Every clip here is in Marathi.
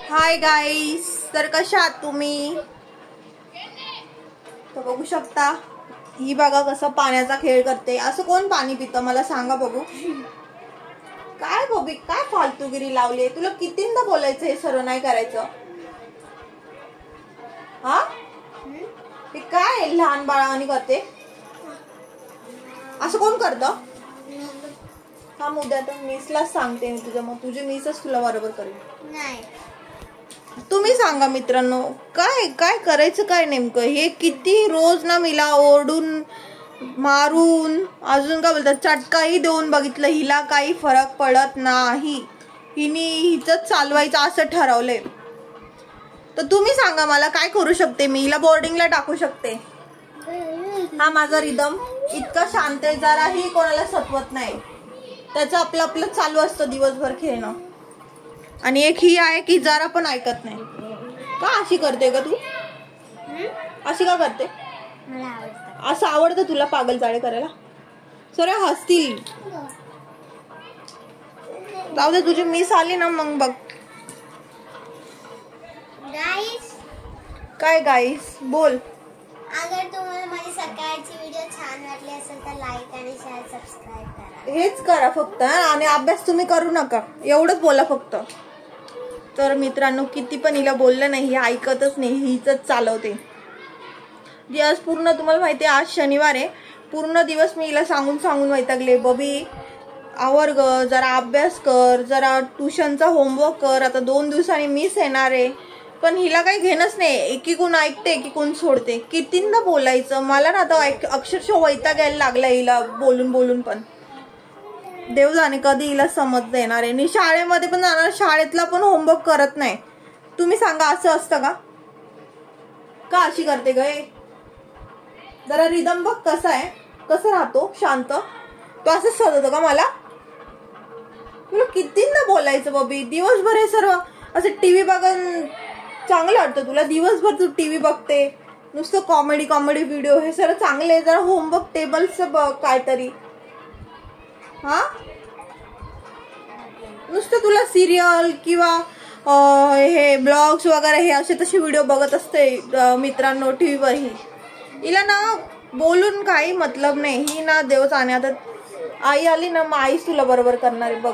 हाय गाईस, तर कशा आहात तुम्ही? तर बघू शकता ही बघा कसं पाण्याचा खेळ करते. असं कोण पाणी पितं मला सांगा बघू. काय बबी, काय फालतूगिरी लावली? तुला कितींदा बोलायचं हे सर्व नाही करायचं? हा, हे काय लहान बाळावानी करते? असं कोण करतं? हा मुद्दा तर मिसलाच सांगते मी तुझ्या, मग तुझी मिसच तुला बरोबर करेल. नाही, तुम्ही सांगा मित्रांनो, काय काय करायचं काय नेमकं? हे किती रोज ना मिला ओरडून मारून अजून काय बोलतात चटकाही देऊन बघितलं, हिला काही फरक पडत नाही. हिने हिचंच चालवायचं असं ठरवलंय. तर तुम्ही सांगा मला काय करू शकते मी? हिला बोर्डिंगला टाकू शकते. हा माझा रिदम इतका शांत आहे, जराही कोणाला सतवत नाही. त्याचं आपलं आपलं चालू असतं दिवसभर खेळणं. आणि एक ही आहे की जरा पण ऐकत नाही. का अशी करते का तू? अशी का करते? मला आवडतं. असं आवडतं तुला पागल चाळे करायला? सर हसतील. जाऊ दे, तुझी मिस आली ना मग बघ. गाईस, काय गाईस बोल. अगर तुम्हाला माझी सकाळची व्हिडिओ छान वाटली असेल तर लाईक आणि शेअर सबस्क्राईब करा. हेच करा फक्त, आणि अभ्यास तुम्ही करू नका, एवढंच बोला फक्त. तर मित्रांनो किती पण हिला बोललं नाही, ही ऐकतच नाही, हीच चालवते. दिवस पूर्ण तुम्हाला माहिती आहे आज शनिवार आहे. पूर्ण दिवस मी हिला सांगून सांगून वैतागले. बबी आवर ग, जरा अभ्यास कर, जरा ट्युशनचा होमवर्क कर. आता 2 दिवसांनी मिस येणार आहे, पण हिला काही घेणंच नाही. एकीकून ऐकते एकीकून सोडते. कितींदा बोलायचं मला ना, आता अक्षरशः वैताग यायला लागला हिला बोलून बोलून. पण देव जाणे कधी हिला समज येणार आहे. आणि शाळेमध्ये पण जाणार, शाळेतला पण होमवर्क करत नाही. तुम्ही सांगा असं असतं का? का अशी करते ग? जरा रिदम बघ कसा आहे, कसं राहतो शांत. तो असंच सजवतो का मला? तुला कितींदा बोलायचं बबी? दिवसभर हे सर्व असं टीव्ही बघून चांगलं वाटतं तुला? दिवसभर तू टीव्ही बघते, नुसतं कॉमेडी कॉमेडी व्हिडिओ, हे सर्व चांगले. जरा होमवर्क टेबलचं बघ काहीतरी. हा, नुसतं तुला सिरियल किंवा हे ब्लॉग्स वगैरे हे असे तसे व्हिडिओ बघत असते मित्रांनो टीव्हीवरही. हिला ना बोलून काही मतलब नाही. ही ना देव जाणे. आता आई आली ना, मग आईच तुला बरोबर करणार आहे बघ.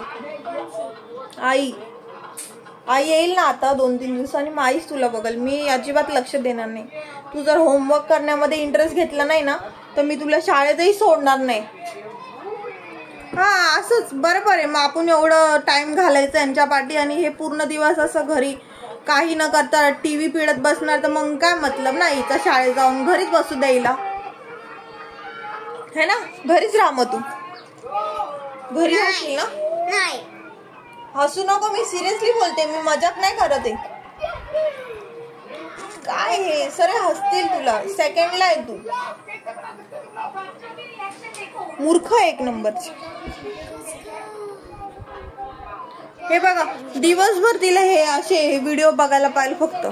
आई येईल ना आता 2-3 दिवसांनी, मग आईच तुला बघल. मी अजिबात लक्ष देणार नाही. तू जर होमवर्क करण्यामध्ये इंटरेस्ट घेतला नाही ना, तर मी तुला शाळेतही सोडणार नाही. हा असंच बरोबर आहे. मग आपण एवढं टाइम घालायचं यांच्या पाठी, आणि हे पूर्ण दिवस असं घरी काही न करता टीव्ही पिळत बसणार, तर मग काय मतलब ना हिचा? शाळेत जाऊन घरीच बसू द्यायला है ना. घरीच राहा मग तू. घरी राहशील ना? नाही, हसू नको, मी सिरियसली बोलते, मी मजाक नाही करत आहे. काय हे सरे हसतील तुला. सेकंडला आहे तू, मूर्ख एक नंबरची. हे बघा दिवसभर तिला हे असे व्हिडिओ बघायला पाहिजे फक्त.